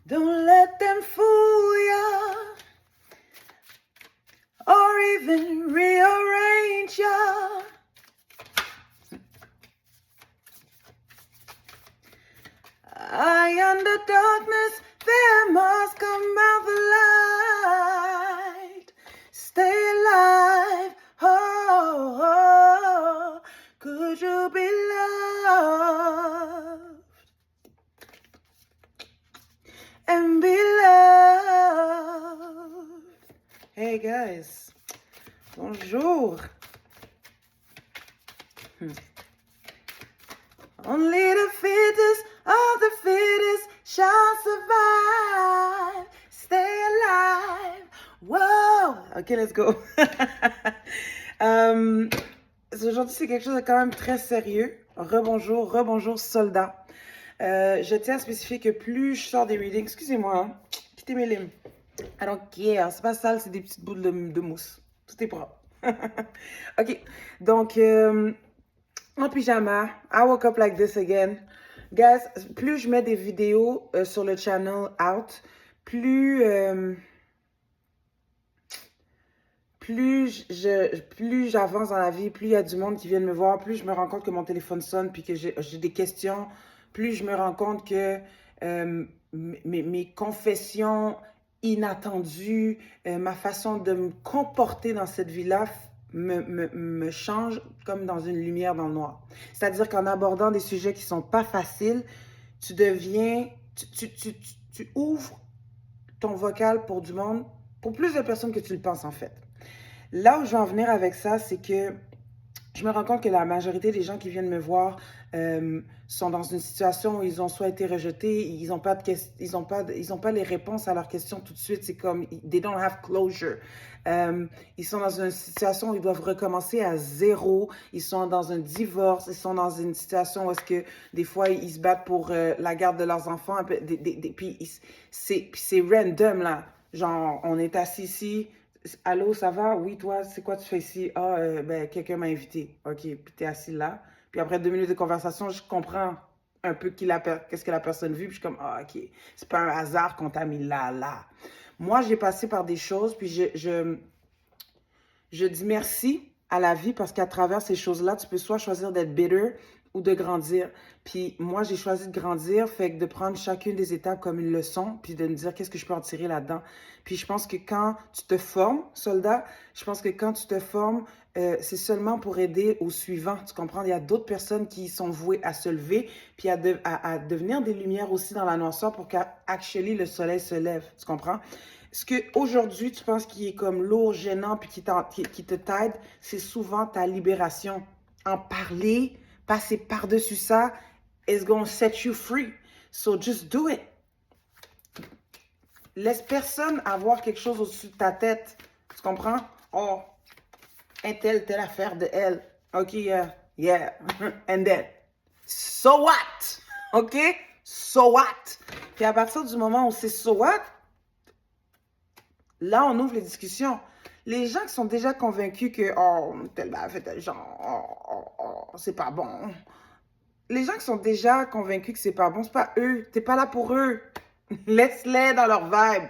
Don't let them fool ya or even rearrange ya. In the darkness, there must come out the light. Stay alive, oh, oh. Could you be loved and be loved? Hey guys, bonjour. Only the fittest of the fittest shall survive. Stay alive. Whoa. Ok, let's go. Aujourd'hui, c'est quelque chose de quand même très sérieux. Rebonjour, soldat. Je tiens à spécifier que plus je sors des readings, excusez-moi, hein, quittez mes limes. I don't care, c'est pas sale, c'est des petites boules de mousse. Tout est propre. Ok, donc, en pyjama, I woke up like this again. Guys, plus je mets des vidéos sur le channel out, plus j'avance dans la vie, plus il y a du monde qui vient me voir, plus je me rends compte que mon téléphone sonne, puis que j'ai des questions, plus je me rends compte que mes confessions inattendues, ma façon de me comporter dans cette vie-là me change comme dans une lumière dans le noir. C'est-à-dire qu'en abordant des sujets qui ne sont pas faciles, tu deviens, tu ouvres ton vocal pour du monde, pour plus de personnes que tu le penses en fait. Là où je vais en venir avec ça, c'est que je me rends compte que la majorité des gens qui viennent me voir sont dans une situation où ils ont soit été rejetés, ils n'ont pas les réponses à leurs questions tout de suite. C'est comme, they don't have closure. Ils sont dans une situation où ils doivent recommencer à zéro. Ils sont dans un divorce. Ils sont dans une situation où est-ce que des fois, ils se battent pour la garde de leurs enfants. Puis c'est random, là. Genre, on est assis ici. Allô, ça va? Oui, toi, c'est quoi tu fais ici? Ah, ben, quelqu'un m'a invité. OK, puis t'es assis là. Puis après 2 minutes de conversation, je comprends un peu qu'est-ce que la personne vit. Puis je suis comme, ah, OK, c'est pas un hasard qu'on t'a mis là. Moi, j'ai passé par des choses, puis je dis merci à la vie parce qu'à travers ces choses-là, tu peux soit choisir d'être bitter ou de grandir. Puis moi, j'ai choisi de grandir, fait que de prendre chacune des étapes comme une leçon, puis de me dire qu'est-ce que je peux en tirer là-dedans. Puis je pense que quand tu te formes, soldat, je pense que quand tu te formes, c'est seulement pour aider au suivant. Tu comprends? Il y a d'autres personnes qui sont vouées à se lever, puis à devenir des lumières aussi dans la noirceur pour qu'actually le soleil se lève. Tu comprends? Ce qu'aujourd'hui, tu penses qui est comme lourd, gênant, puis qui te t'aide, c'est souvent ta libération. En parler, passer par-dessus ça, is going to set you free. So just do it. Laisse personne avoir quelque chose au-dessus de ta tête. Tu comprends? Oh, telle affaire de elle. OK, yeah. And then, so what? OK? So what? Puis à partir du moment où c'est so what, là, on ouvre les discussions. Les gens qui sont déjà convaincus que, oh, tel a fait tel genre, c'est pas bon. Les gens qui sont déjà convaincus que c'est pas bon, c'est pas eux. T'es pas là pour eux. Laisse-les dans leur vibe.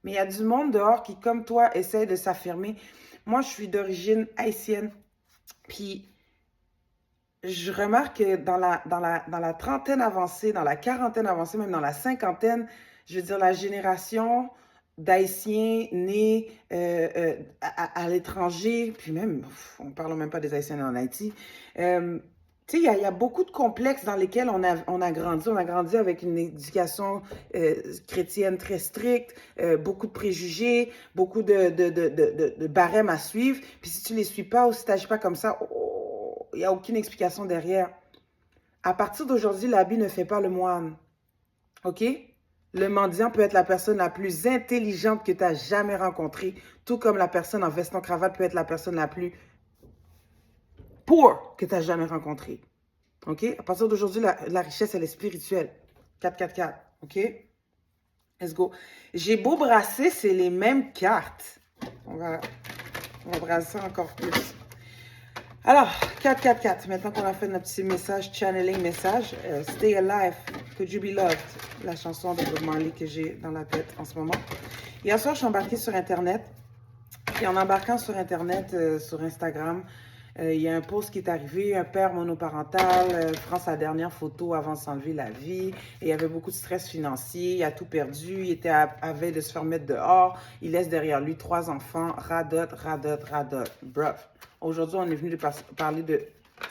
Mais il y a du monde dehors qui, comme toi, essaye de s'affirmer. Moi, je suis d'origine haïtienne. Puis, je remarque que dans la trentaine avancée, dans la quarantaine avancée, même dans la cinquantaine, je veux dire, la génération d'Haïtiens nés à l'étranger, puis même, on ne parle même pas des Haïtiens en Haïti. Tu sais, il y a beaucoup de complexes dans lesquels on a grandi. On a grandi avec une éducation chrétienne très stricte, beaucoup de préjugés, beaucoup de barèmes à suivre. Puis si tu ne les suis pas ou si tu n'agis pas comme ça, il n'y a aucune explication derrière. À partir d'aujourd'hui, l'habit ne fait pas le moine. OK? Le mendiant peut être la personne la plus intelligente que tu as jamais rencontrée, tout comme la personne en veston-cravate peut être la personne la plus poor que tu as jamais rencontrée. OK? À partir d'aujourd'hui, la richesse, elle est spirituelle. 4. OK? Let's go. J'ai beau brasser, c'est les mêmes cartes. On va brasser encore plus. Alors, 4. Maintenant qu'on a fait notre petit message, channeling message, stay alive. Could You Be Loved, la chanson de Bob Marley que j'ai dans la tête en ce moment. Hier soir, je suis embarquée sur Internet. Et en embarquant sur Internet, sur Instagram, il y a un post qui est arrivé, un père monoparental prend sa dernière photo avant de s'enlever la vie. Et il y avait beaucoup de stress financier, il a tout perdu, il était à veille de se faire mettre dehors. Il laisse derrière lui 3 enfants, radote, radote, radote. Bref, aujourd'hui, on est venu parler de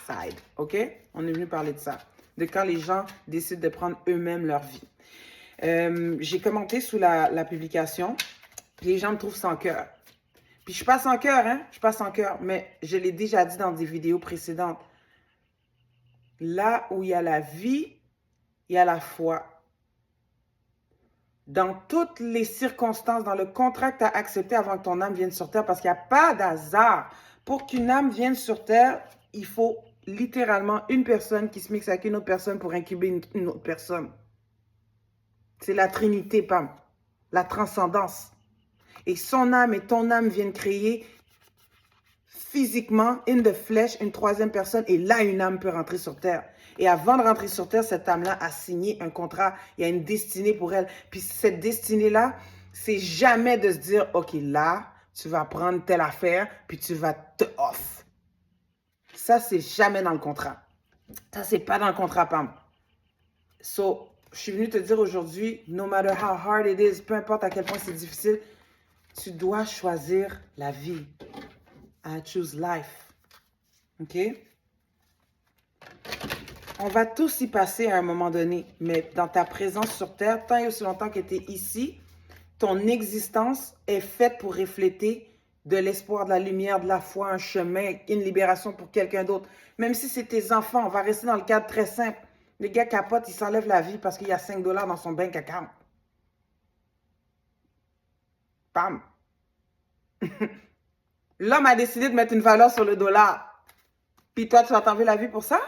side, OK? On est venu parler de ça, de quand les gens décident de prendre eux-mêmes leur vie. J'ai commenté sous la publication, les gens me trouvent sans cœur. Puis je suis pas sans cœur, hein? Je suis pas sans cœur, mais je l'ai déjà dit dans des vidéos précédentes. Là où il y a la vie, il y a la foi. Dans toutes les circonstances, dans le contrat que tu as accepté avant que ton âme vienne sur terre, parce qu'il n'y a pas d'hasard. Pour qu'une âme vienne sur terre, il faut littéralement une personne qui se mixe avec une autre personne pour incuber une autre personne. C'est la Trinité, Pam. La transcendance. Et son âme et ton âme viennent créer physiquement, in the flesh, une troisième personne. Et là, une âme peut rentrer sur terre. Et avant de rentrer sur terre, cette âme-là a signé un contrat. Il y a une destinée pour elle. Puis cette destinée-là, c'est jamais de se dire, OK, là, tu vas prendre telle affaire, puis tu vas te off. Ça, c'est jamais dans le contrat. Ça, c'est pas dans le contrat, Pam. So, je suis venue te dire aujourd'hui, no matter how hard it is, peu importe à quel point c'est difficile, tu dois choisir la vie. I choose life. OK? On va tous y passer à un moment donné, mais dans ta présence sur Terre, tant et aussi longtemps que tu es ici, ton existence est faite pour refléter de l'espoir, de la lumière, de la foi, un chemin, une libération pour quelqu'un d'autre. Même si c'est tes enfants, on va rester dans le cadre très simple. Le gars capote, il s'enlève la vie parce qu'il y a 5 $ dans son bank account. Bam! L'homme a décidé de mettre une valeur sur le dollar. Puis toi, tu vas t'enlever la vie pour ça?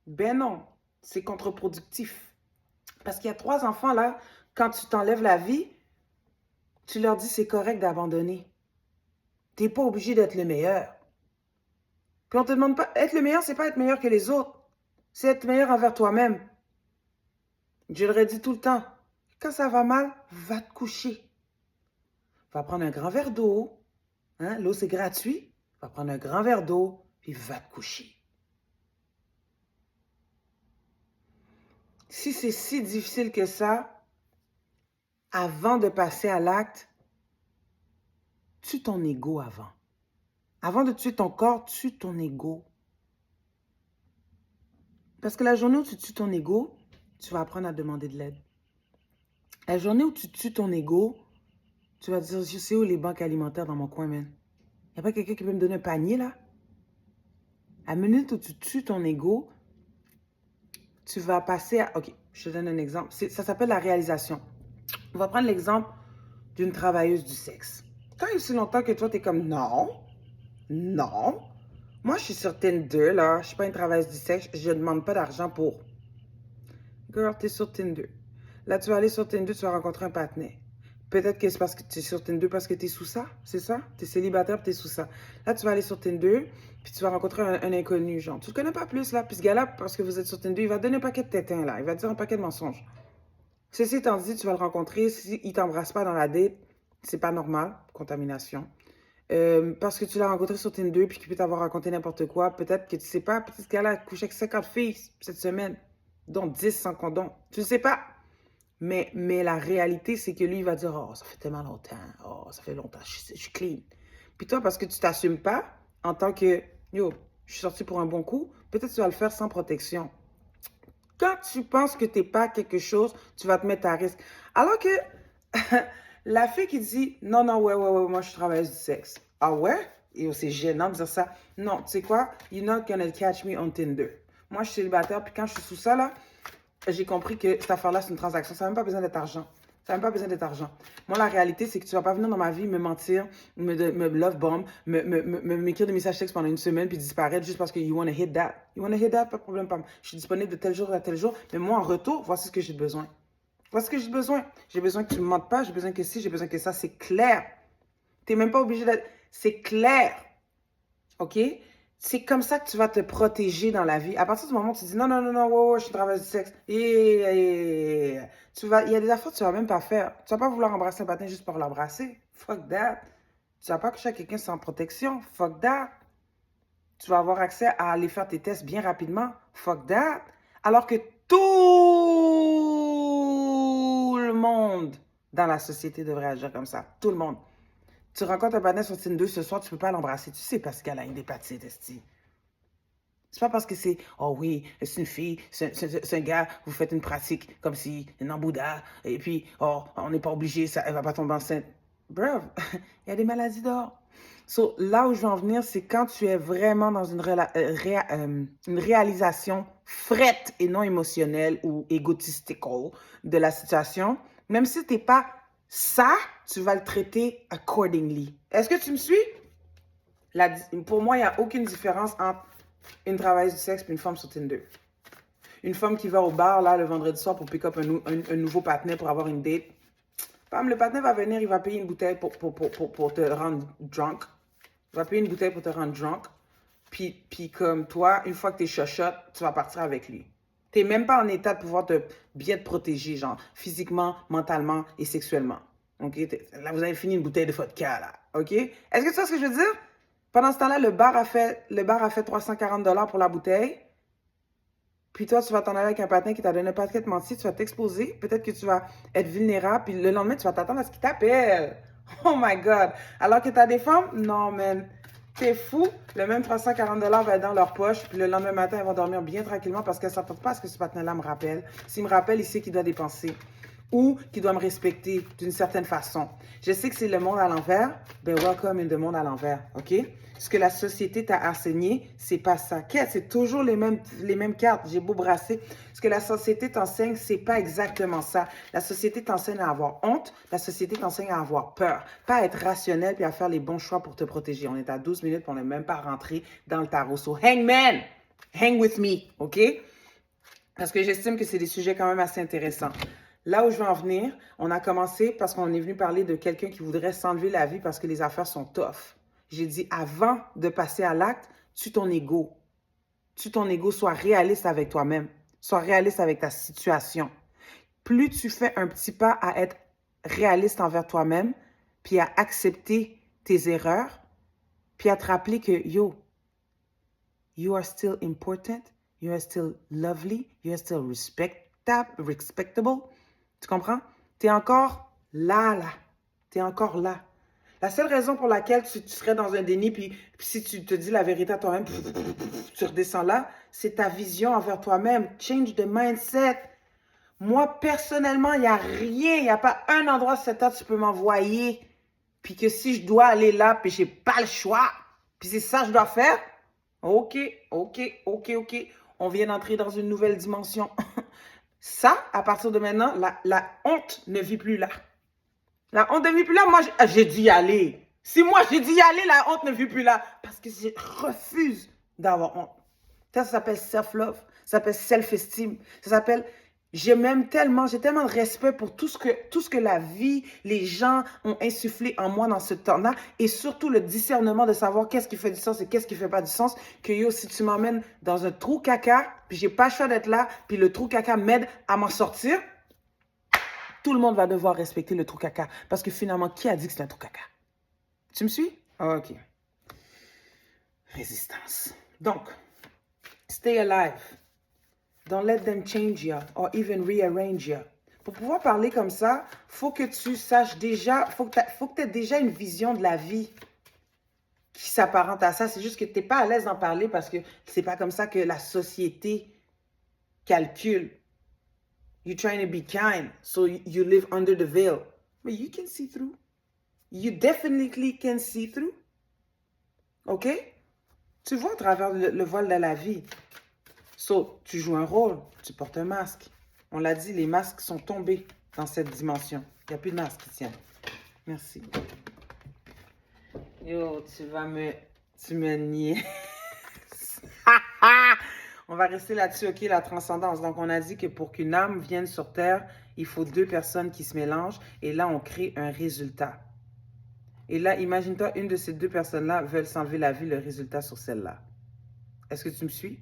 Ben non, c'est contre-productif. Parce qu'il y a 3 enfants là, quand tu t'enlèves la vie, tu leur dis c'est correct d'abandonner. Tu n'es pas obligé d'être le meilleur. Puis on te demande pas, être le meilleur, c'est pas être meilleur que les autres. C'est être meilleur envers toi-même. Je le redis tout le temps. Quand ça va mal, va te coucher. Va prendre un grand verre d'eau. Hein? L'eau, c'est gratuit. Va prendre un grand verre d'eau, puis va te coucher. Si c'est si difficile que ça, avant de passer à l'acte, tue ton ego avant. Avant de tuer ton corps, tue ton ego. Parce que la journée où tu tues ton ego, tu vas apprendre à demander de l'aide. La journée où tu tues ton ego, tu vas te dire, je sais où les banques alimentaires dans mon coin, man. Il n'y a pas quelqu'un qui peut me donner un panier, là? À la minute où tu tues ton ego, tu vas passer à... OK, je te donne un exemple. Ça s'appelle la réalisation. On va prendre l'exemple d'une travailleuse du sexe. Quand il y a aussi longtemps que toi, tu es comme, non, non. Moi, je suis sur Tinder, là. Je ne suis pas une travailleuse du sexe. Je ne demande pas d'argent pour... Girl, tu es sur Tinder. Là, tu vas aller sur Tinder, tu vas rencontrer un partenaire. Peut-être que c'est parce que tu es sur Tinder parce que tu es sous ça, c'est ça? Tu es célibataire et tu es sous ça. Là, tu vas aller sur Tinder, puis tu vas rencontrer un inconnu, genre. Tu ne le connais pas plus, là. Puis ce gars-là, parce que vous êtes sur Tinder, il va te donner un paquet de tétins, là. Il va te dire un paquet de mensonges. Ceci étant dit, tu vas le rencontrer. S'il ne t'embrasse pas dans la date, c'est pas normal, contamination. Parce que tu l'as rencontré sur Tinder, puis qu'il peut t'avoir raconté n'importe quoi. Peut-être que tu ne sais pas, peut-être que ce gars-là a couché avec 50 filles cette semaine, dont 10 sans condom. Tu ne sais pas. Mais la réalité, c'est que lui, il va dire, oh, ça fait tellement longtemps. Oh, ça fait longtemps, je suis clean. Puis toi, parce que tu t'assumes pas, en tant que, yo, je suis sorti pour un bon coup, peut-être que tu vas le faire sans protection. Quand tu penses que tu n'es pas quelque chose, tu vas te mettre à risque. Alors que la fille qui dit, non, non, ouais, moi, je suis travailleuse du sexe. Ah ouais? Et c'est gênant de dire ça. Non, tu sais quoi? You're not gonna catch me on Tinder. Moi, je suis célibataire, puis quand je suis sous ça, là, j'ai compris que cette affaire-là, c'est une transaction. Ça n'a même pas besoin d'être argent. Ça n'a même pas besoin d'être argent. Moi, la réalité, c'est que tu ne vas pas venir dans ma vie me mentir, me love bomb, m'écrire des messages textes pendant une semaine puis disparaître juste parce que you want to hit that. You want to hit that? Pas de problème. Je suis disponible de tel jour à tel jour. Mais moi, en retour, voici ce que j'ai besoin. Voici ce que j'ai besoin. J'ai besoin que tu ne me mentes pas. J'ai besoin que ci, j'ai besoin que ça. C'est clair. Tu n'es même pas obligé d'être... C'est clair. OK? C'est comme ça que tu vas te protéger dans la vie. À partir du moment où tu dis non, non, non, non, wow, wow, je suis une travailleuse du sexe. Il y a des affaires que tu vas même pas faire. Tu vas pas vouloir embrasser un patin juste pour l'embrasser. Fuck that. Tu vas pas coucher avec quelqu'un sans protection. Fuck that. Tu vas avoir accès à aller faire tes tests bien rapidement. Fuck that. Alors que tout le monde dans la société devrait agir comme ça. Tout le monde. Tu rencontres un patin sur Tinder ce soir, tu peux pas l'embrasser. Tu sais parce qu'elle a une hépatite, esti. C'est pas parce que c'est, oh oui, c'est une fille, c'est un gars, vous faites une pratique comme si, un Bouddha, et puis, oh, on n'est pas obligé, ça, elle va pas tomber enceinte. Bref, il y a des maladies dehors. So, là où je veux en venir, c'est quand tu es vraiment dans une réalisation frette et non émotionnelle ou égotistical de la situation, même si t'es pas ça, tu vas le traiter accordingly. Est-ce que tu me suis? Pour moi, il n'y a aucune différence entre une travailleuse du sexe et une femme sur Tinder. Une femme qui va au bar là le vendredi soir pour pick up un nouveau partenaire pour avoir une date. Bam, le partenaire va venir, il va payer une bouteille pour te rendre drunk. Il va payer une bouteille pour te rendre drunk. Puis comme toi, une fois que t'es shot, tu vas partir avec lui. T'es même pas en état de pouvoir bien te protéger, genre physiquement, mentalement et sexuellement. Ok? Là, vous avez fini une bouteille de vodka, là. Ok? Est-ce que tu vois ce que je veux dire? Pendant ce temps-là, le bar a fait 340 $ pour la bouteille. Puis toi, tu vas t'en aller avec un patin qui t'a donné pas de mentir, tu vas t'exposer. Peut-être que tu vas être vulnérable. Puis le lendemain, tu vas t'attendre à ce qu'il t'appelle. Oh my God. Alors que t'as des femmes, non, man. T'es fou. Le même 340 $ va être dans leur poche. Puis le lendemain matin, elles vont dormir bien tranquillement parce qu'elles ne s'attendent pas à ce que ce patin-là me rappelle. S'il me rappelle, il sait qu'il doit dépenser. Ou qu'il doit me respecter d'une certaine façon. Je sais que c'est le monde à l'envers. Ben, welcome in the monde à l'envers. OK? Ce que la société t'a enseigné, c'est pas ça. C'est toujours les mêmes cartes. J'ai beau brasser. Ce que la société t'enseigne, c'est pas exactement ça. La société t'enseigne à avoir honte. La société t'enseigne à avoir peur. Pas à être rationnel puis à faire les bons choix pour te protéger. On est à 12 minutes et on n'est même pas rentré dans le tarot. So, hang man! Hang with me. OK? Parce que j'estime que c'est des sujets quand même assez intéressants. Là où je veux en venir, on a commencé parce qu'on est venu parler de quelqu'un qui voudrait s'enlever la vie parce que les affaires sont tough. J'ai dit, avant de passer à l'acte, tue ton ego. Tue ton ego, sois réaliste avec toi-même. Sois réaliste avec ta situation. Plus tu fais un petit pas à être réaliste envers toi-même, puis à accepter tes erreurs, puis à te rappeler que, yo, you are still important, you are still lovely, you are still respectable. Tu comprends? Tu es encore là. Tu es encore là. La seule raison pour laquelle tu serais dans un déni, puis si tu te dis la vérité à toi-même, tu redescends là, c'est ta vision envers toi-même. Change the mindset. Moi, personnellement, il n'y a rien, il n'y a pas un endroit sur cette terre tu peux m'envoyer, puis que si je dois aller là, puis j'ai pas le choix, puis c'est ça que je dois faire, ok. On vient d'entrer dans une nouvelle dimension. Ça, à partir de maintenant, la honte ne vit plus là. La honte ne vit plus là. Moi, j'ai dû y aller. Si moi, j'ai dû y aller, la honte ne vit plus là. Parce que je refuse d'avoir honte. Ça s'appelle self-love. Ça s'appelle self-esteem. Ça s'appelle... J'ai tellement de respect pour tout ce que la vie, les gens ont insufflé en moi dans ce temps-là. Et surtout le discernement de savoir qu'est-ce qui fait du sens et qu'est-ce qui fait pas du sens. Que yo, si tu m'emmènes dans un trou caca, puis j'ai pas le choix d'être là, puis le trou caca m'aide à m'en sortir, tout le monde va devoir respecter le trou caca. Parce que finalement, qui a dit que c'est un trou caca? Tu me suis? Ok. Résistance. Donc, stay alive. Don't let them change you or even rearrange you. Pour pouvoir parler comme ça, faut que tu saches déjà, faut que tu aies déjà une vision de la vie qui s'apparente à ça. C'est juste que tu n'es pas à l'aise d'en parler parce que c'est pas comme ça que la société calcule. You're trying to be kind, so you live under the veil. But you can see through. You definitely can see through. OK? Tu vois à travers le voile de la vie. So, tu joues un rôle, tu portes un masque. On l'a dit, les masques sont tombés dans cette dimension. Il n'y a plus de masque, tiens. Merci. Yo, tu me niais. On va rester là-dessus, OK, la transcendance. Donc, on a dit que pour qu'une âme vienne sur Terre, il faut 2 personnes qui se mélangent. Et là, on crée un résultat. Et là, imagine-toi, une de ces 2 personnes-là veulent s'enlever la vie, le résultat sur celle-là. Est-ce que tu me suis?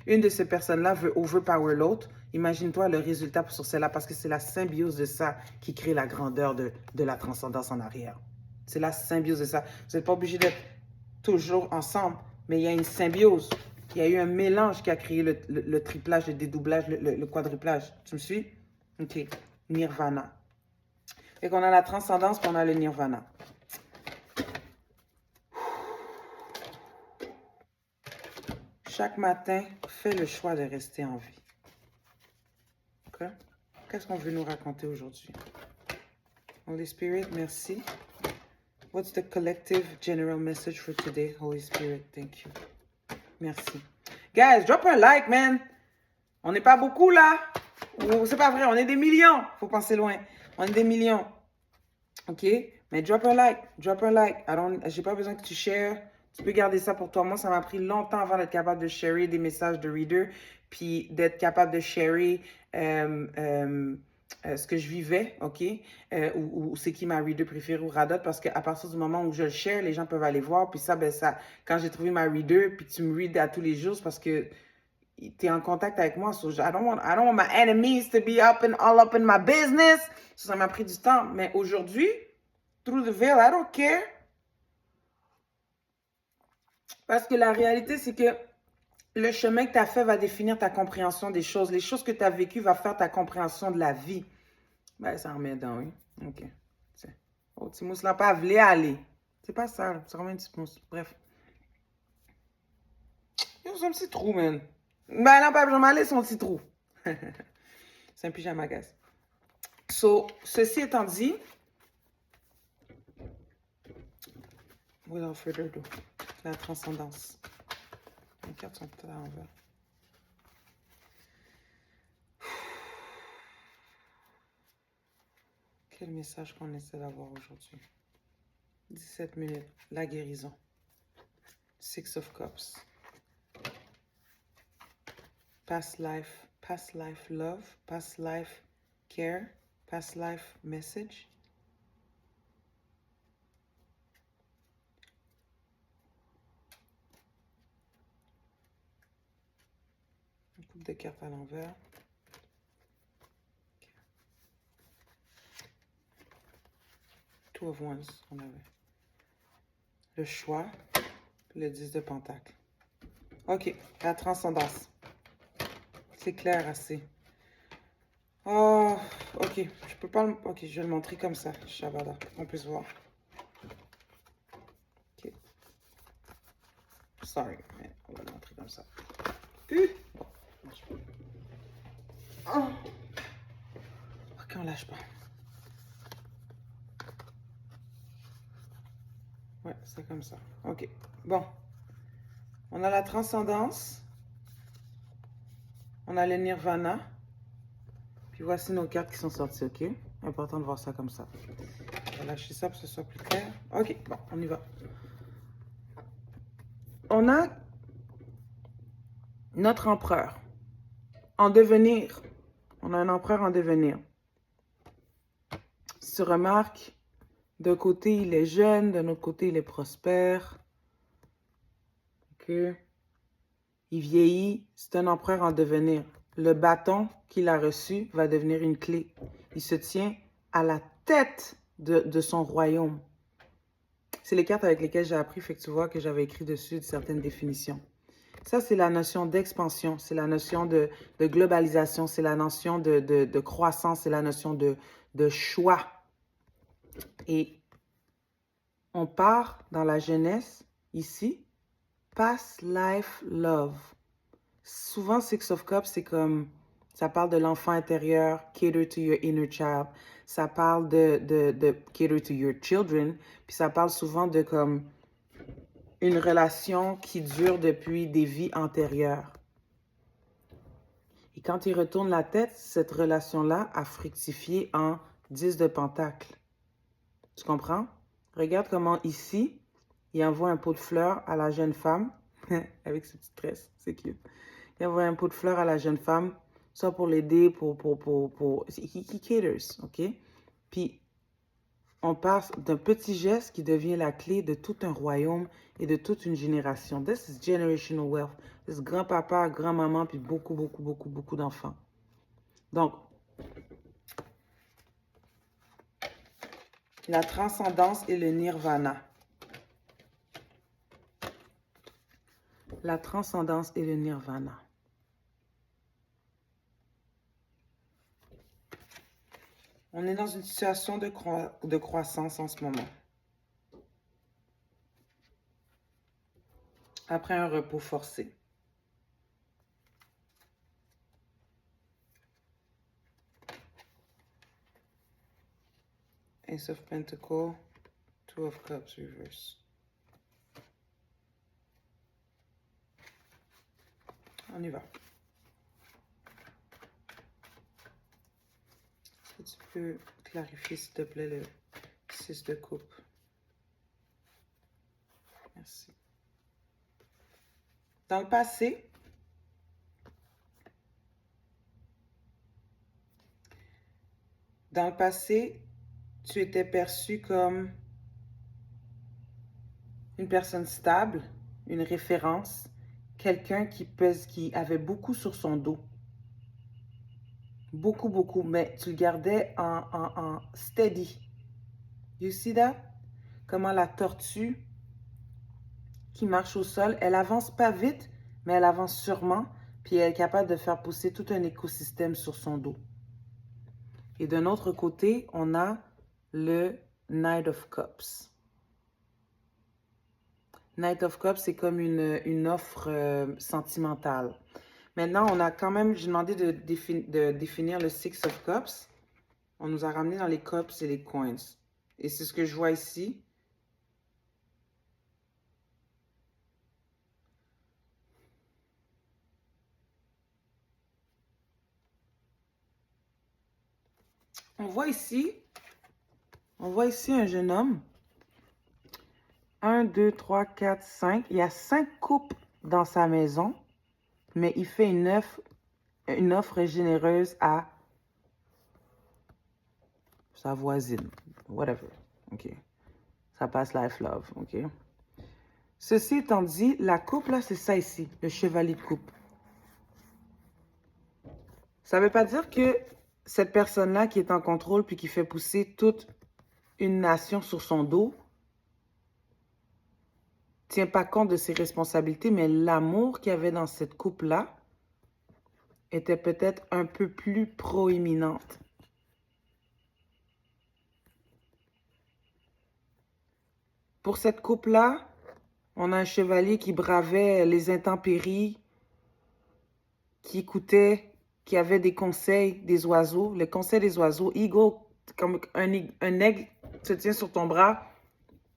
Une de ces personnes-là veut overpower l'autre. Imagine-toi le résultat sur celle-là parce que c'est la symbiose de ça qui crée la grandeur de la transcendance en arrière. C'est la symbiose de ça. Vous n'êtes pas obligé d'être toujours ensemble, mais il y a une symbiose. Il y a eu un mélange qui a créé le triplage, le dédoublage, le quadruplage. Tu me suis? OK. Nirvana. Et qu'on a la transcendance, puis on a le nirvana. Chaque matin, fais le choix de rester en vie. OK? Qu'est-ce qu'on veut nous raconter aujourd'hui? Holy Spirit, merci. What's the collective general message for today? Holy Spirit, thank you. Merci. Guys, drop un like, man. On n'est pas beaucoup, là. C'est pas vrai, on est des millions. Faut penser loin. On est des millions. OK? Mais drop un like. Drop un like. J'ai pas besoin que tu shares. Tu peux garder ça pour toi. Moi, ça m'a pris longtemps avant d'être capable de sharer des messages de reader, puis d'être capable de sharer ce que je vivais, OK? Ou c'est qui ma reader préférée ou Radot, parce qu'à partir du moment où je le share, les gens peuvent aller voir. Puis ça, ben ça, quand j'ai trouvé ma reader, puis tu me read à tous les jours, c'est parce que tu es en contact avec moi. So I don't want my enemies to be all up in my business. So, ça m'a pris du temps. Mais aujourd'hui, through the veil, I don't care. Parce que la réalité, c'est que le chemin que tu as fait va définir ta compréhension des choses. Les choses que tu as vécues vont faire ta compréhension de la vie. Ben, ça remet dedans, oui. OK. Oh, petit mousse là, pas voulu aller. C'est pas ça, c'est vraiment un petit mousse. Bref. C'est un petit trou, man. Ben, là, pas besoin d'aller son petit trou. C'est un pyjama, guys. So, ceci étant dit, without further ado, la transcendance. Les cartes sont à l'envers. Quel message qu'on essaie d'avoir aujourd'hui? 17 minutes. La guérison. Six of Cups. Past life love, past life care, past life message. Une coupe de cartes à l'envers. Two of Wands, on avait. Le choix, le 10 de Pentacle. OK, la transcendance. C'est clair assez. Oh, OK, je peux pas le... OK, je vais le montrer comme ça, Shabada, on peut se voir. OK. Sorry, mais on va le montrer comme ça. Bon, oh. OK, on lâche pas. Ouais, c'est comme ça. OK. Bon. On a la transcendance. On a le nirvana. Puis voici nos cartes qui sont sorties, OK? Important de voir ça comme ça. On va lâcher ça pour que ce soit plus clair. OK, bon, on y va. On a notre empereur en devenir. On a un empereur en devenir. Si tu remarques, d'un côté, il est jeune, d'un autre côté, il est prospère. OK? Il vieillit, c'est un empereur en devenir. Le bâton qu'il a reçu va devenir une clé. Il se tient à la tête de son royaume. C'est les cartes avec lesquelles j'ai appris, fait que tu vois que j'avais écrit dessus certaines définitions. Ça, c'est la notion d'expansion, c'est la notion de globalisation, c'est la notion de croissance, c'est la notion de choix. Et on part dans la jeunesse, ici, past life love. Souvent, Six of Cups, c'est comme, ça parle de l'enfant intérieur, cater to your inner child. Ça parle de cater to your children. Puis ça parle souvent de comme une relation qui dure depuis des vies antérieures. Et quand il retourne la tête, cette relation-là a fructifié en 10 de Pentacle. Tu comprends? Regarde comment ici, il envoie un pot de fleurs à la jeune femme, avec ce petit tresse, c'est cute. Il envoie un pot de fleurs à la jeune femme, soit pour l'aider, he caters, OK? Puis, On passe d'un petit geste qui devient la clé de tout un royaume et de toute une génération. This is generational wealth. This grand-papa, grand-maman, puis beaucoup, beaucoup, beaucoup, beaucoup d'enfants. Donc, la transcendance et le nirvana. La transcendance et le nirvana. On est dans une situation de croissance en ce moment. Après un repos forcé. Ace of Pentacles, Two of Cups reverse. On y va. Est-ce que tu peux clarifier, s'il te plaît, le 6 de coupe? Merci. Dans le passé, tu étais perçu comme une personne stable, une référence, quelqu'un qui avait beaucoup sur son dos. Beaucoup, beaucoup, mais tu le gardais en steady. You see that? Comment la tortue qui marche au sol, elle avance pas vite, mais elle avance sûrement, puis elle est capable de faire pousser tout un écosystème sur son dos. Et d'un autre côté, on a le Knight of Cups. Knight of Cups, c'est comme une offre sentimentale. Maintenant, on a quand même, j'ai demandé de définir le Six of Cups. On nous a ramené dans les cups et les coins. Et c'est ce que je vois ici. On voit ici un jeune homme. 1, 2, 3, 4, 5. Il y a 5 coupes dans sa maison, mais il fait une offre généreuse à sa voisine. Whatever. OK. Ça passe life love. OK. Ceci étant dit, la coupe, là, c'est ça ici. Le chevalier de coupe. Ça ne veut pas dire que cette personne-là qui est en contrôle puis qui fait pousser toute une nation sur son dos tient pas compte de ses responsabilités, mais l'amour qu'il y avait dans cette coupe-là était peut-être un peu plus proéminente. Pour cette coupe-là, on a un chevalier qui bravait les intempéries, qui écoutait, qui avait des conseils des oiseaux. Le conseil des oiseaux, eagle, comme un aigle se tient sur ton bras,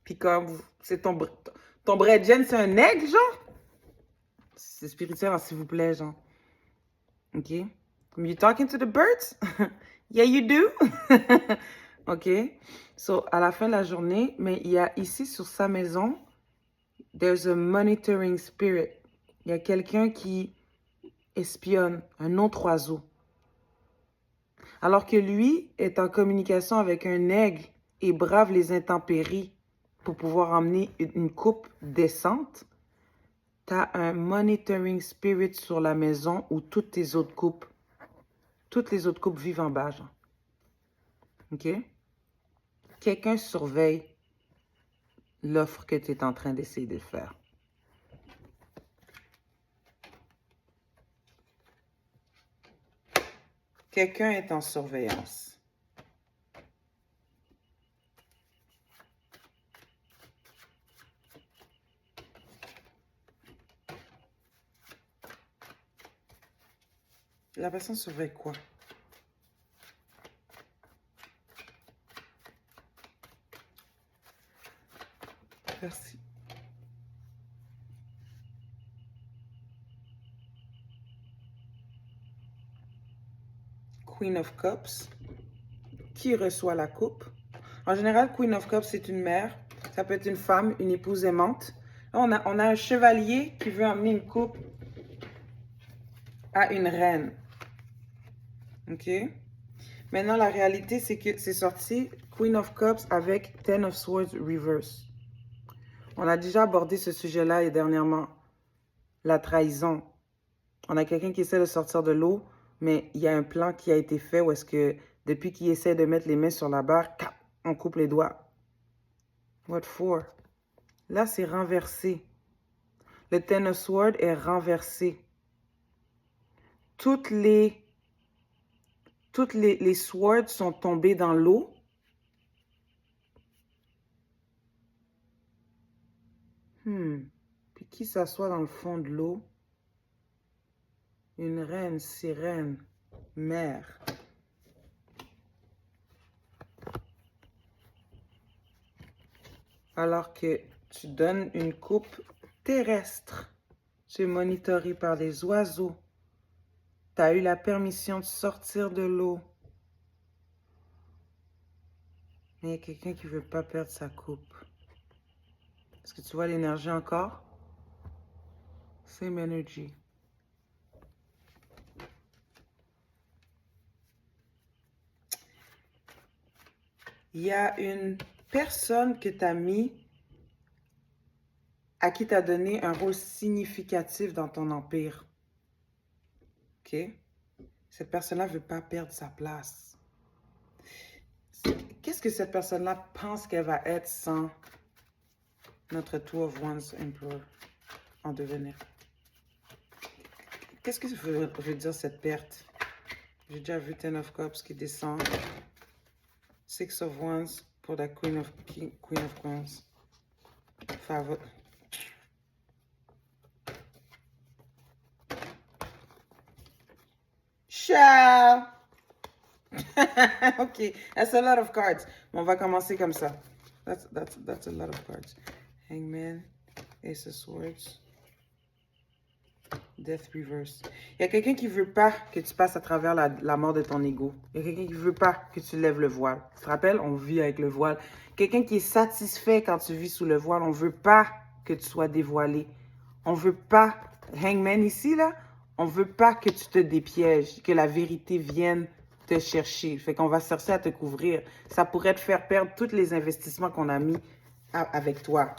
puis comme c'est ton bras de Jen, c'est un aigle, genre? C'est spirituel, hein, s'il vous plaît, genre. OK? You talking to the birds? Yeah, you do. OK? So, à la fin de la journée, mais il y a ici sur sa maison, there's a monitoring spirit. Il y a quelqu'un qui espionne, un autre oiseau. Alors que lui est en communication avec un aigle et brave les intempéries pour pouvoir emmener une coupe décente, tu as un monitoring spirit sur la maison où toutes les autres coupes vivent en bas. Genre. OK? Quelqu'un surveille l'offre que tu es en train d'essayer de faire. Quelqu'un est en surveillance. La personne surveille quoi? Merci. Queen of Cups. Qui reçoit la coupe? En général, Queen of Cups, c'est une mère. Ça peut être une femme, une épouse aimante. Là, on a un chevalier qui veut emmener une coupe à une reine. OK? Maintenant, la réalité, c'est que c'est sorti Queen of Cups avec Ten of Swords reverse. On a déjà abordé ce sujet-là dernièrement. La trahison. On a quelqu'un qui essaie de sortir de l'eau, mais il y a un plan qui a été fait où est-ce que depuis qu'il essaie de mettre les mains sur la barre, on coupe les doigts. What for? Là, c'est renversé. Le Ten of Swords est renversé. Toutes les swords sont tombées dans l'eau. Puis qui s'assoit dans le fond de l'eau? Une reine, sirène, mère. Alors que tu donnes une coupe terrestre. Tu es monitoré par des oiseaux. Tu as eu la permission de sortir de l'eau. Mais il y a quelqu'un qui ne veut pas perdre sa coupe. Est-ce que tu vois l'énergie encore? Same energy. Il y a une personne que tu as mis, à qui tu as donné un rôle significatif dans ton empire. OK? Cette personne-là ne veut pas perdre sa place. Qu'est-ce que cette personne-là pense qu'elle va être sans notre Two of Wands Emperor en devenir? Qu'est-ce que ça veut dire cette perte? J'ai déjà vu Ten of Cups qui descend. Six of Wands pour la Queen of Coins. Favor. Ciao! Ok, that's a lot of cards. On va commencer comme ça. That's a lot of cards. Hangman, Ace of Swords, Death Reverse. Il y a quelqu'un qui veut pas que tu passes à travers la mort de ton ego. Il y a quelqu'un qui veut pas que tu lèves le voile. Tu te rappelles, on vit avec le voile. Quelqu'un qui est satisfait quand tu vis sous le voile. On veut pas que tu sois dévoilé. On veut pas, Hangman ici là, on veut pas que tu te dépièges, que la vérité vienne te chercher. Fait qu'on va chercher à te couvrir. Ça pourrait te faire perdre tous les investissements qu'on a mis avec toi.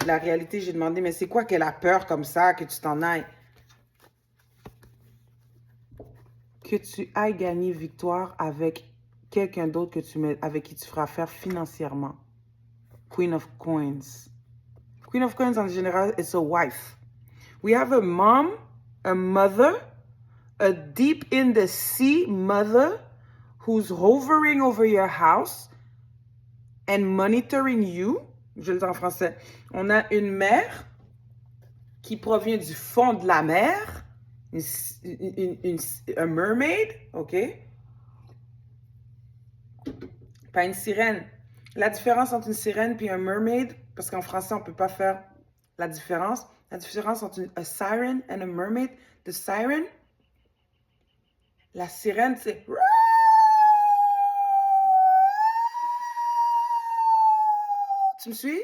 La réalité, j'ai demandé, mais c'est quoi qu'elle a peur comme ça, que tu t'en ailles? Que tu ailles gagner victoire avec quelqu'un d'autre avec qui tu feras affaire financièrement. Queen of Coins. Queen of Coins, en général, is a wife. We have a mom, a mother, a deep in the sea mother who's hovering over your house and monitoring you. Je le dis en français. On a une mère qui provient du fond de la mer, un mermaid, OK? Pas une sirène. La différence entre une sirène et un mermaid, parce qu'en français, on ne peut pas faire la différence. La différence entre a siren and a mermaid. The siren, la sirène, c'est... Tu me suis?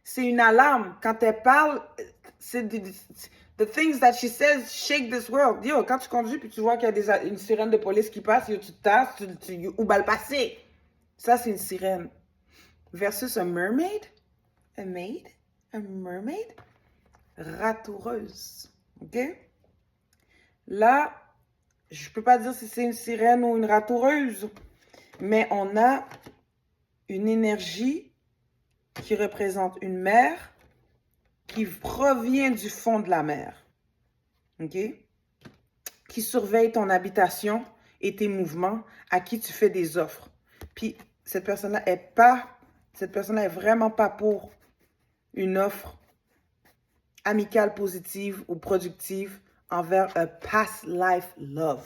C'est une alarme. Quand elle parle, c'est the things that she says shake this world. Yo, quand tu conduis puis tu vois qu'il y a une sirène de police qui passe, yo, tu te tasses, où va le passer? Ça, c'est une sirène. Versus a mermaid, a mermaid, ratoureuse. OK? Là, je peux pas dire si c'est une sirène ou une ratoureuse, mais on a une énergie qui représente une mer qui provient du fond de la mer. OK? Qui surveille ton habitation et tes mouvements, à qui tu fais des offres. Puis, cette personne-là est vraiment pas pour une offre amicale, positive ou productive envers un past life love.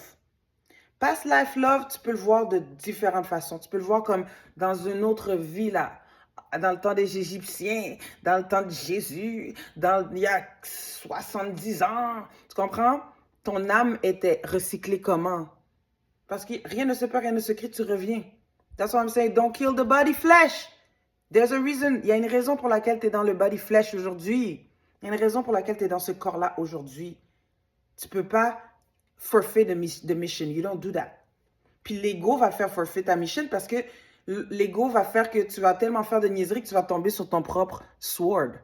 Past life love, tu peux le voir de différentes façons. Tu peux le voir comme dans une autre vie, là. Dans le temps des Égyptiens, dans le temps de Jésus, il y a 70 ans. Tu comprends? Ton âme était recyclée comment? Parce que rien ne se perd, rien ne se crée, tu reviens. That's why I'm saying, don't kill the body flesh. There's a reason. Il y a une raison pour laquelle tu es dans le body flesh aujourd'hui. Il y a une raison pour laquelle tu es dans ce corps-là aujourd'hui. Tu ne peux pas forfait the mission. You don't do that. Puis l'ego va faire forfeit ta mission parce que l'ego va faire que tu vas tellement faire de niaiseries que tu vas tomber sur ton propre sword,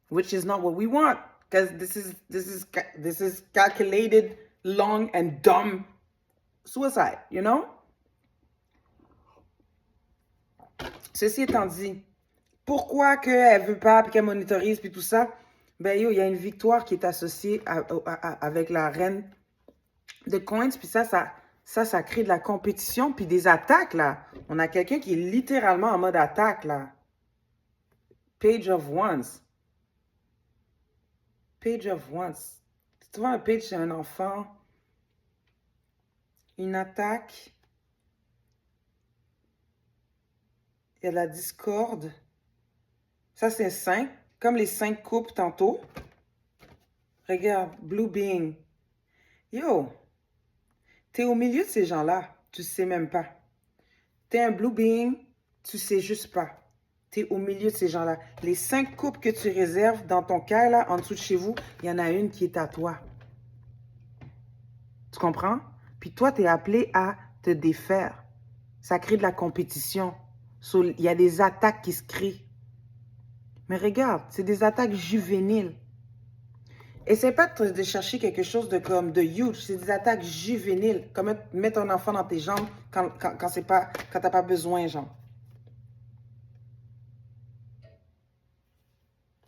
which is not what we want, because this is calculated, long and dumb suicide, you know? Ceci étant dit, pourquoi qu'elle veut pas, puis qu'elle monitorise, puis tout ça? Ben yo, il y a une victoire qui est associée avec la reine de coins, puis ça crée de la compétition, puis des attaques, là. On a quelqu'un qui est littéralement en mode attaque, là. Page of Wands. Page of Wands. Tu vois un page chez un enfant, une attaque, il y a de la discorde. Ça, c'est 5, comme les 5 coupes tantôt. Regarde, Blue Being. Yo, t'es au milieu de ces gens-là, tu sais même pas. T'es un Blue Being, tu sais juste pas. T'es au milieu de ces gens-là. Les 5 coupes que tu réserves dans ton cœur, là, en dessous de chez vous, il y en a une qui est à toi. Tu comprends? Puis toi, t'es appelé à te défaire. Ça crée de la compétition. Il y a des attaques qui se créent. Mais regarde, c'est des attaques juvéniles. Essaie pas de chercher quelque chose de huge. C'est des attaques juvéniles. Comme mettre un enfant dans tes jambes quand t'as pas besoin, genre.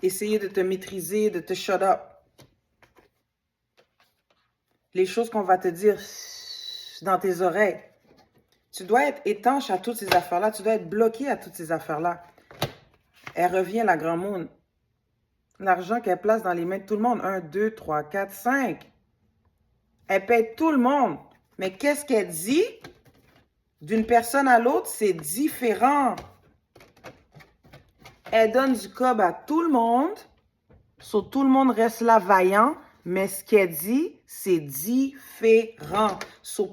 Essayer de te maîtriser, de te shut up. Les choses qu'on va te dire dans tes oreilles. Tu dois être étanche à toutes ces affaires-là. Tu dois être bloqué à toutes ces affaires-là. Elle revient, la Grand Moon. L'argent qu'elle place dans les mains de tout le monde. 1, 2, 3, 4, 5. Elle paie tout le monde. Mais qu'est-ce qu'elle dit? D'une personne à l'autre, c'est différent. Elle donne du cob à tout le monde. Tout le monde reste là vaillant. Mais ce qu'elle dit, c'est différent.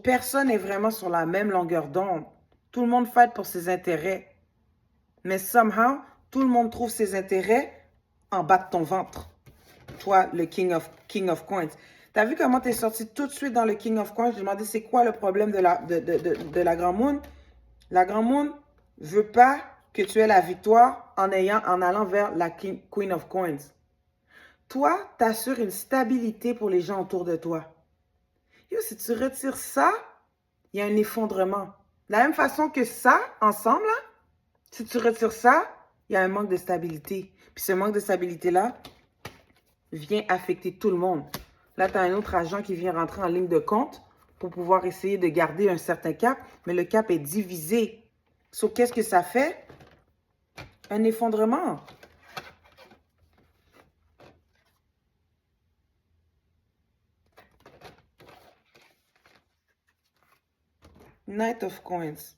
Personne n'est vraiment sur la même longueur d'onde. Tout le monde fight pour ses intérêts. Mais somehow, tout le monde trouve ses intérêts en bas de ton ventre. Toi, le King of Coins. T'as vu comment t'es sorti tout de suite dans le King of Coins? J'ai demandé c'est quoi le problème de la Grand Moon? La Grand Moon veut pas que tu aies la victoire en allant vers la Queen of Coins. Toi, t'assures une stabilité pour les gens autour de toi. Yo, si tu retires ça, il y a un effondrement. De la même façon que ça, ensemble, là, si tu retires ça, il y a un manque de stabilité. Puis ce manque de stabilité-là vient affecter tout le monde. Là, tu as un autre agent qui vient rentrer en ligne de compte pour pouvoir essayer de garder un certain cap, mais le cap est divisé. Qu'est-ce que ça fait? Un effondrement. Knight of Coins.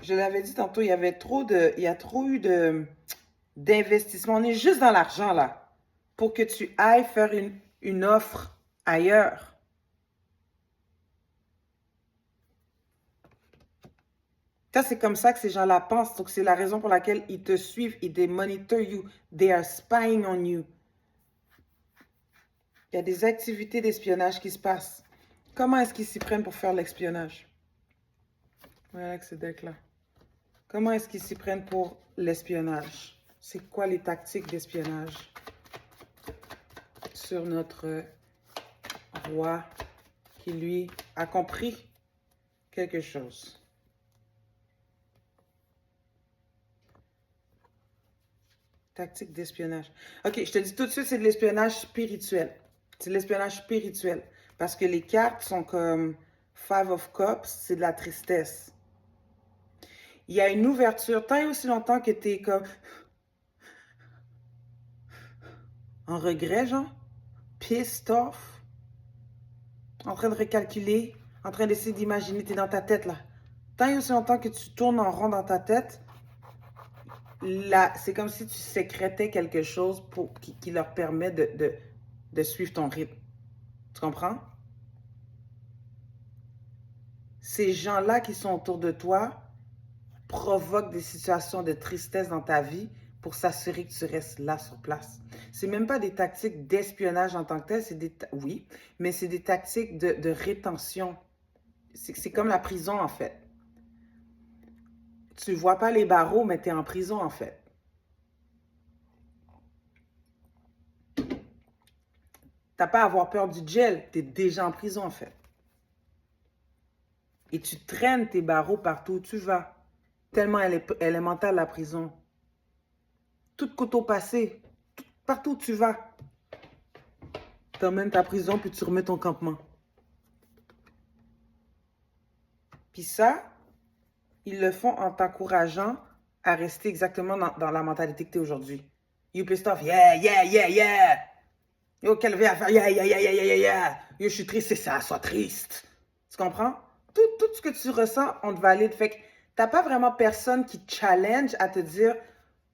Je l'avais dit tantôt, il y a trop eu d'investissement. On est juste dans l'argent, là, pour que tu ailles faire une offre ailleurs. Ça, c'est comme ça que ces gens-là pensent. Donc, c'est la raison pour laquelle ils te suivent, ils te monitor you. They are spying on you. Il y a des activités d'espionnage qui se passent. Comment est-ce qu'ils s'y prennent pour faire l'espionnage? Voilà avec ce deck-là. Comment est-ce qu'ils s'y prennent pour l'espionnage? C'est quoi les tactiques d'espionnage sur notre roi qui, lui, a compris quelque chose? Tactique d'espionnage. OK, je te dis tout de suite, c'est de l'espionnage spirituel. C'est de l'espionnage spirituel. Parce que les cartes sont comme Five of Cups, c'est de la tristesse. Il y a une ouverture, tant et aussi longtemps que tu es comme en regret, genre, pissed off, en train de recalculer, en train d'essayer d'imaginer, tu es dans ta tête, là. Tant et aussi longtemps que tu tournes en rond dans ta tête, là, c'est comme si tu sécrétais quelque chose qui leur permet de suivre ton rythme. Tu comprends? Ces gens-là qui sont autour de toi provoquent des situations de tristesse dans ta vie pour s'assurer que tu restes là sur place. C'est même pas des tactiques d'espionnage en tant que tel, oui, mais c'est des tactiques de rétention. c'est comme la prison, en fait. Tu ne vois pas les barreaux, mais tu es en prison, en fait. T'as pas à avoir peur du gel, tu es déjà en prison, en fait. Et tu traînes tes barreaux partout où tu vas. Tellement elle est mentale, la prison. Tout coteau passé, partout où tu vas. Tu emmènes ta prison, puis tu remets ton campement. Puis ça, ils le font en t'encourageant à rester exactement dans la mentalité que tu es aujourd'hui. You pissed off, yeah, yeah, yeah, yeah. Yo, quelle vie à faire, yeah, yeah, yeah, yeah, yeah, yeah. Yo, je suis triste, c'est ça, sois triste. Tu comprends? Tout ce que tu ressens, on te valide. Fait que t'as pas vraiment personne qui challenge à te dire,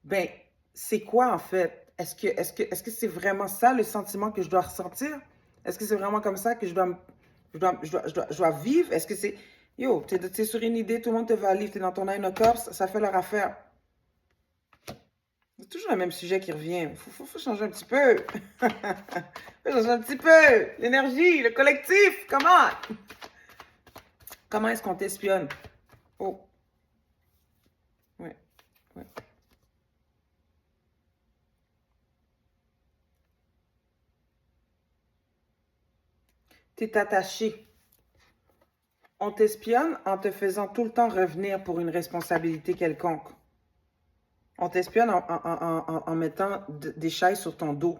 ben, c'est quoi en fait? Est-ce que c'est vraiment ça le sentiment que je dois ressentir? Est-ce que c'est vraiment comme ça que je dois vivre? Est-ce que c'est... Yo, t'es sur une idée, tout le monde te valide, t'es dans ton inner corps, ça fait leur affaire. C'est toujours le même sujet qui revient. Faut changer un petit peu. Faut changer un petit peu. L'énergie, le collectif, comment? Comment est-ce qu'on t'espionne? Oh. Ouais, ouais. T'es attaché. On t'espionne en te faisant tout le temps revenir pour une responsabilité quelconque. On t'espionne en mettant des chaises sur ton dos.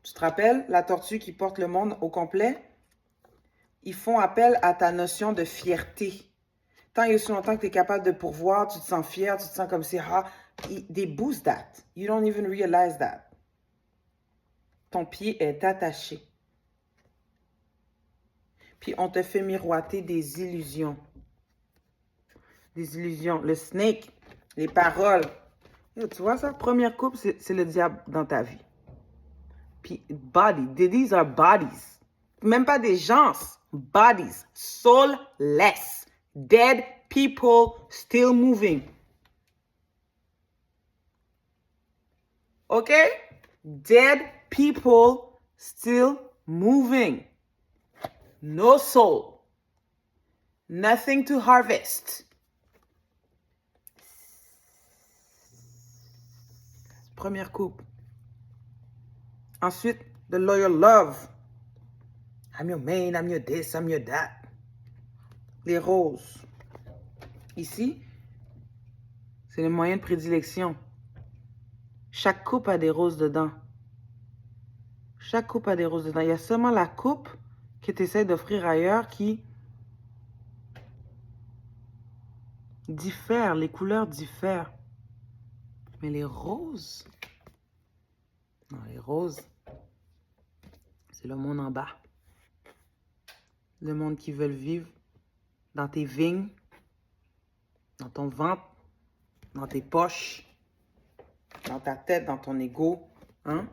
Tu te rappelles, la tortue qui porte le monde au complet? Ils font appel à ta notion de fierté. Tant et aussi longtemps que tu es capable de pourvoir, tu te sens fier, tu te sens comme si, they boost that. You don't even realize that. Ton pied est attaché. Puis on te fait miroiter des illusions. Des illusions. Le snake, les paroles. Yo, tu vois ça? Première coupe, c'est le diable dans ta vie. Puis body, these are bodies. Même pas des gens. Bodies. Soulless. Dead people still moving. Okay? Dead people still moving. No soul. Nothing to harvest. Première coupe. Ensuite, the loyal love. I'm your main, I'm your this, I'm your that. Les roses. Ici, c'est le moyen de prédilection. Chaque coupe a des roses dedans. Chaque coupe a des roses dedans. Il y a seulement la coupe que tu essaies d'offrir ailleurs qui diffère. Les couleurs diffèrent. Mais les roses... Non, les roses, c'est le monde en bas. Le monde qui veut vivre dans tes vignes, dans ton ventre, dans tes poches, dans ta tête, dans ton ego. Hein?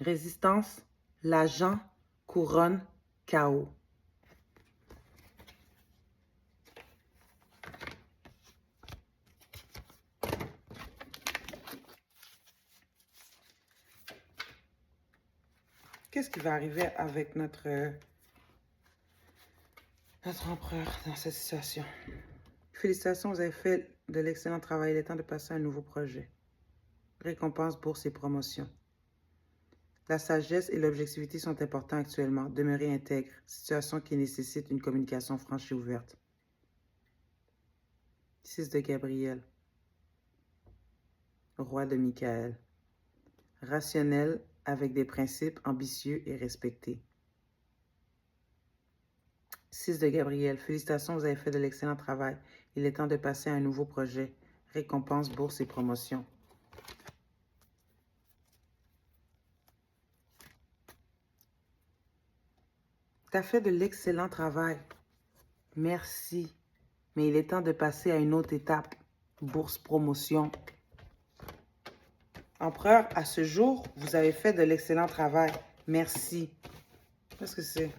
Résistance, l'agent, couronne, chaos. Qu'est-ce qui va arriver avec notre empereur dans cette situation? Félicitations, vous avez fait de l'excellent travail. Il est temps de passer à un nouveau projet. Récompense, bourse et promotion. La sagesse et l'objectivité sont importants actuellement. Demeurez intègre. Situation qui nécessite une communication franche et ouverte. 6 de Gabriel. Roi de Michael. Rationnel avec des principes ambitieux et respectés. 6 de Gabriel. Félicitations, vous avez fait de l'excellent travail. Il est temps de passer à un nouveau projet. Récompense, bourse et promotion. Tu as fait de l'excellent travail. Merci. Mais il est temps de passer à une autre étape. Bourse, promotion. Empereur, à ce jour, vous avez fait de l'excellent travail. Merci. Qu'est-ce que c'est?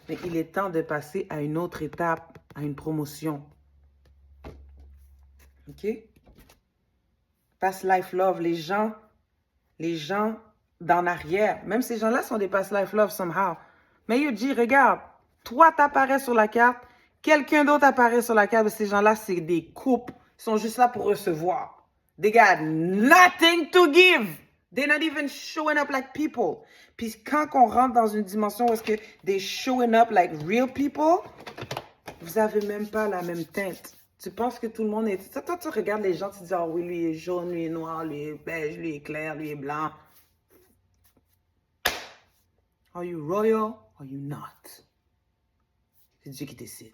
Mais il est temps de passer à une autre étape, à une promotion. OK? Past life love, les gens d'en arrière, même ces gens-là sont des past life love somehow. Mais yo, dis, regarde, toi, t'apparais sur la carte, quelqu'un d'autre apparaît sur la carte, ces gens-là, c'est des couples. Ils sont juste là pour recevoir. They got nothing to give. They're not even showing up like people. Puis quand on rentre dans une dimension où est-ce que they're showing up like real people, vous avez même pas la même teinte. Tu penses que tout le monde est... Toi, tu regardes les gens, tu dis, oh oui, lui est jaune, lui est noir, lui est beige, lui est clair, lui est blanc. Are you royal or you not? C'est Dieu qui décide.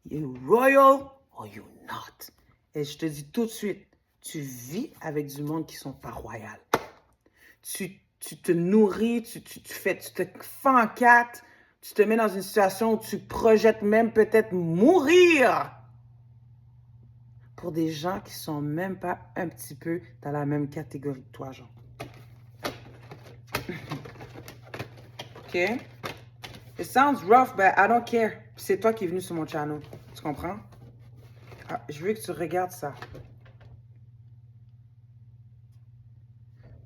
You royal or you not? Et je te dis tout de suite, tu vis avec du monde qui sont pas royal. Tu te nourris, tu te fais en quatre, tu te mets dans une situation où tu projettes même peut-être mourir pour des gens qui sont même pas un petit peu dans la même catégorie que toi, genre. OK? It sounds rough, but I don't care. C'est toi qui es venu sur mon channel. Tu comprends? Ah, je veux que tu regardes ça.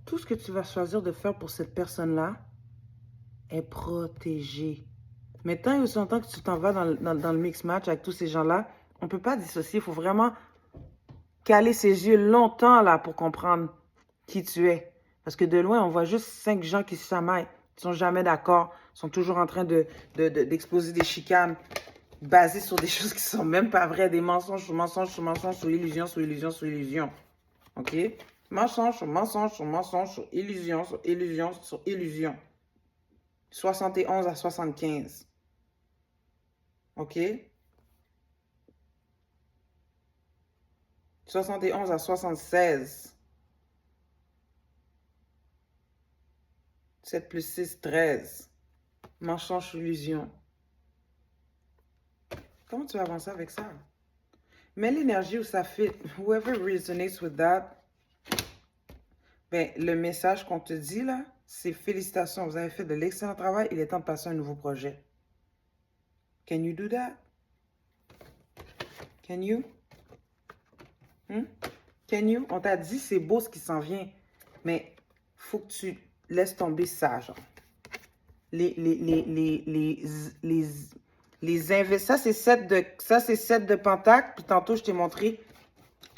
Tout ce que tu vas choisir de faire pour cette personne-là est protégé. Mais tant et aussi longtemps que tu t'en vas dans le mix match avec tous ces gens-là, on ne peut pas dissocier. Il faut vraiment caler ses yeux longtemps là pour comprendre qui tu es. Parce que de loin, on voit juste 5 gens qui se chamaillent. Ils sont jamais d'accord. Ils sont toujours en train d'exposer des chicanes basées sur des choses qui sont même pas vraies. Des mensonges sur mensonges sur mensonges, sur illusion, sur illusion, sur illusion. OK? Mensonge sur mensonge, sur mensonge, sur illusion, sur illusion, sur illusion. 71 à 75. OK? 71 à 76. 7 plus 6, 13. Mensonge sur illusion. Comment tu vas avancer avec ça? Mets l'énergie où ça fit. Whoever resonates with that, ben, le message qu'on te dit là, c'est félicitations, vous avez fait de l'excellent travail, il est temps de passer à un nouveau projet. Can you do that? Can you? Can you? On t'a dit c'est beau ce qui s'en vient, mais faut que tu laisses tomber ça, genre. Ça c'est 7 de pentacle, puis tantôt je t'ai montré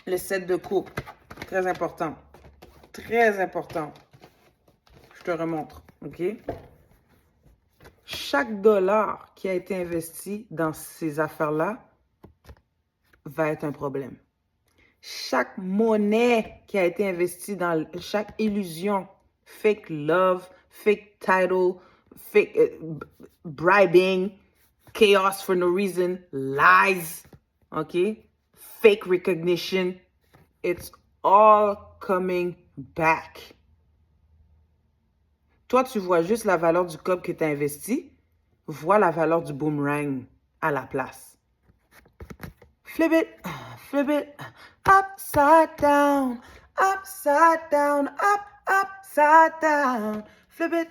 le 7 de coupe. Très important. Très important. Je te remontre, OK? Chaque dollar qui a été investi dans ces affaires-là va être un problème. Chaque monnaie qui a été investie dans chaque illusion, fake love, fake title, fake bribing, chaos for no reason, lies, OK? Fake recognition, it's all coming back. Toi, tu vois juste la valeur du cob que tu as investi. Vois la valeur du boomerang à la place. Flip it, upside down, up, upside down. Flip it,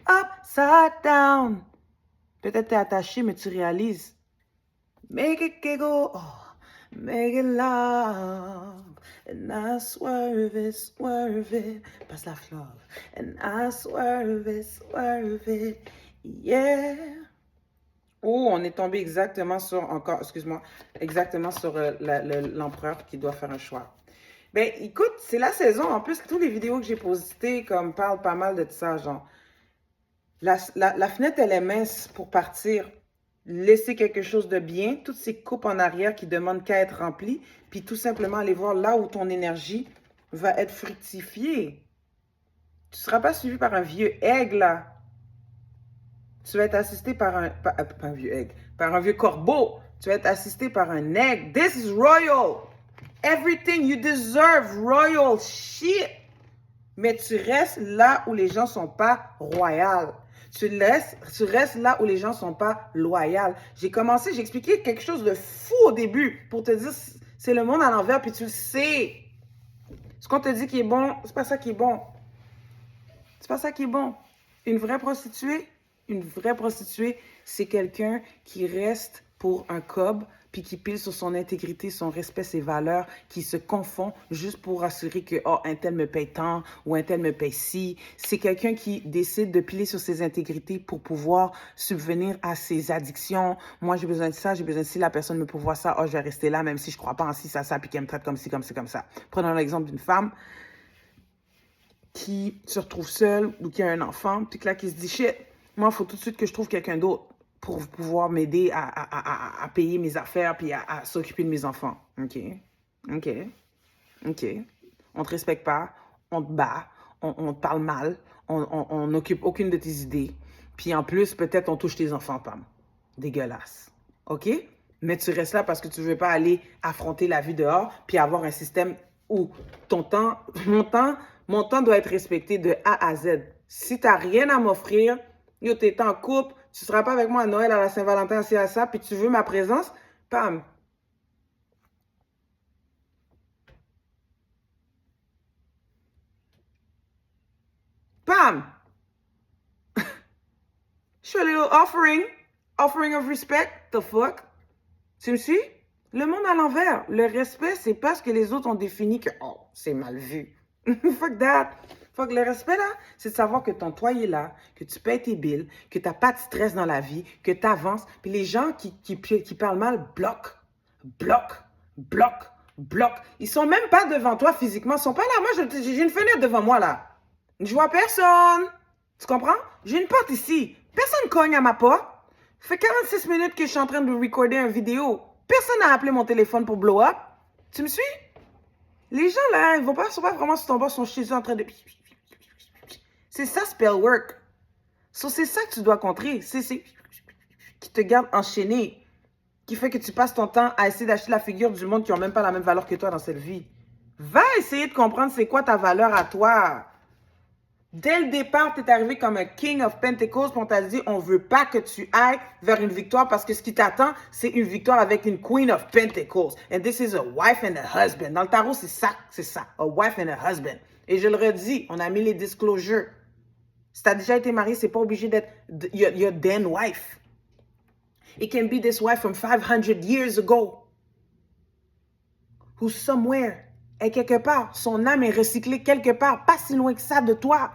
upside down. Peut-être tu es attaché, mais tu réalises. Make it giggle, oh, make it love. And I swerve it, passe la fleur. And I swerve it, yeah. Oh, on est tombé exactement sur, exactement sur l'empereur qui doit faire un choix. Ben, écoute, c'est la saison. En plus, toutes les vidéos que j'ai postées comme parlent pas mal de ça, genre. La fenêtre, elle est mince pour partir. Laisser quelque chose de bien, toutes ces coupes en arrière qui demandent qu'à être remplies, puis tout simplement aller voir là où ton énergie va être fructifiée. Tu ne seras pas suivi par un vieux aigle, là. Tu vas être assisté par pas un vieux aigle, par un vieux corbeau. Tu vas être assisté par un aigle. This is royal. Everything you deserve, royal shit. Mais tu restes là où les gens ne sont pas royaux. Tu restes là où les gens ne sont pas loyaux. J'ai expliqué quelque chose de fou au début pour te dire c'est le monde à l'envers, puis tu le sais. Ce qu'on te dit qui est bon, c'est pas ça qui est bon. C'est pas ça qui est bon. Une vraie prostituée, c'est quelqu'un qui reste pour un cob puis qui pile sur son intégrité, son respect, ses valeurs, qui se confond juste pour assurer que, oh, un tel me paye tant ou un tel me paye ci. C'est quelqu'un qui décide de piler sur ses intégrités pour pouvoir subvenir à ses addictions. Moi, j'ai besoin de ça, j'ai besoin de ci, la personne me pourvoit ça, oh, je vais rester là, même si je crois pas en ci, ça, puis qu'elle me traite comme ci, comme ci, comme ça. Prenons l'exemple d'une femme qui se retrouve seule ou qui a un enfant, puis que là, qui se dit, shit, moi, il faut tout de suite que je trouve quelqu'un d'autre pour pouvoir m'aider à payer mes affaires puis à s'occuper de mes enfants. OK. On te respecte pas, on te bat, on te parle mal, on n'occupe aucune de tes idées. Puis en plus, peut-être on touche tes enfants, Pam. Dégueulasse. OK? Mais tu restes là parce que tu ne veux pas aller affronter la vie dehors puis avoir un système où mon temps doit être respecté de A à Z. Si tu n'as rien à m'offrir, yo, t'es en couple, tu ne seras pas avec moi à Noël, à la Saint-Valentin, c'est à ça, puis tu veux ma présence, Pam. Pam! Je fais un little offering of respect, the fuck? Tu me suis? Le monde à l'envers. Le respect, c'est pas ce que les autres ont défini que, oh, c'est mal vu. Fuck that. Fuck, le respect, là, c'est de savoir que ton toit est là, que tu payes tes billes, que t'as pas de stress dans la vie, que tu avances. Puis les gens qui parlent mal, bloquent. Ils sont même pas devant toi physiquement. Ils sont pas là. Moi, j'ai une fenêtre devant moi, là. Je vois personne. Tu comprends? J'ai une porte ici. Personne cogne à ma porte. Ça fait 46 minutes que je suis en train de recorder une vidéo. Personne n'a appelé mon téléphone pour blow up. Tu me suis? Les gens, là, ils sont pas vraiment sur ton bord, ils sont chez eux en train de... C'est ça, spell work. So, c'est ça que tu dois contrer. C'est qui te garde enchaîné. Qui fait que tu passes ton temps à essayer d'acheter la figure du monde qui n'a même pas la même valeur que toi dans cette vie. Va essayer de comprendre c'est quoi ta valeur à toi. Dès le départ, tu es arrivé comme un King of Pentacles, puis on t'a dit, on veut pas que tu ailles vers une victoire parce que ce qui t'attend, c'est une victoire avec une Queen of Pentacles. And this is a wife and a husband. Dans le tarot, c'est ça. A wife and a husband. Et je le redis, on a mis les disclosures. Si tu as déjà été marié, c'est pas obligé d'être your then wife. It can be this wife from 500 years ago. Who's somewhere. Et quelque part, son âme est recyclée quelque part, pas si loin que ça de toi.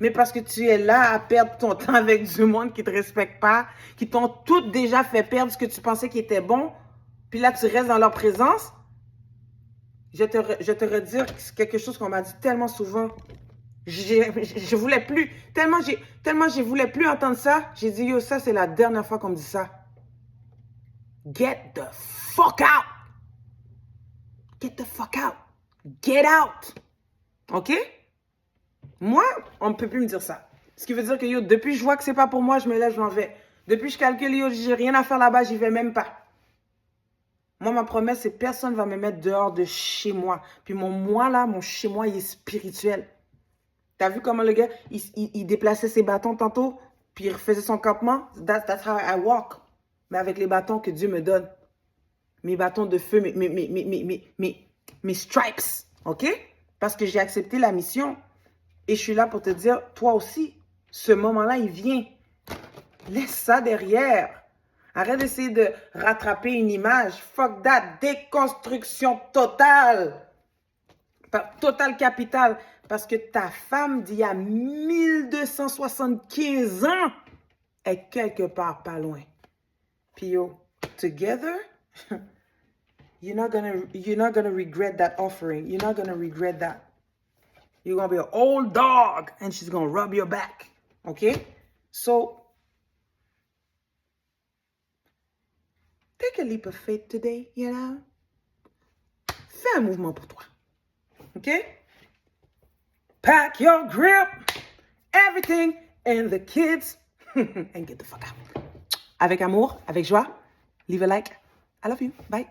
Mais parce que tu es là à perdre ton temps avec du monde qui ne te respecte pas, qui t'ont toutes déjà fait perdre ce que tu pensais qui était bon, puis là, tu restes dans leur présence. Je te redire quelque chose qu'on m'a dit tellement souvent. Je voulais plus. Tellement je voulais plus entendre ça. J'ai dit, yo, ça, c'est la dernière fois qu'on me dit ça. Get the fuck out. Get the fuck out. Get out. OK? Moi, on ne peut plus me dire ça. Ce qui veut dire que, yo, depuis que je vois que c'est pas pour moi, je me lève, je m'en vais. Depuis que je calcule, yo, j'ai rien à faire là-bas, j'y vais même pas. Moi, ma promesse, c'est personne ne va me mettre dehors de chez moi. Puis mon moi, là, mon chez moi, il est spirituel. T'as vu comment le gars, il déplaçait ses bâtons tantôt, puis il refaisait son campement? That's how I walk. Mais avec les bâtons que Dieu me donne. Mes bâtons de feu, mes stripes. OK? Parce que j'ai accepté la mission. Et je suis là pour te dire, toi aussi, ce moment-là, il vient. Laisse ça derrière. Arrête d'essayer de rattraper une image. Fuck that. Déconstruction totale. Total capital. Parce que ta femme d'il y a 1275 ans est quelque part pas loin. Puis yo, together, you're not gonna regret that offering. You're not gonna regret that. You're going to be an old dog and she's going to rub your back. Okay? So, take a leap of faith today, you know? Fais un mouvement pour toi. Okay? Pack your grip, everything, and the kids, and get the fuck out. Avec amour, avec joie, leave a like. I love you. Bye.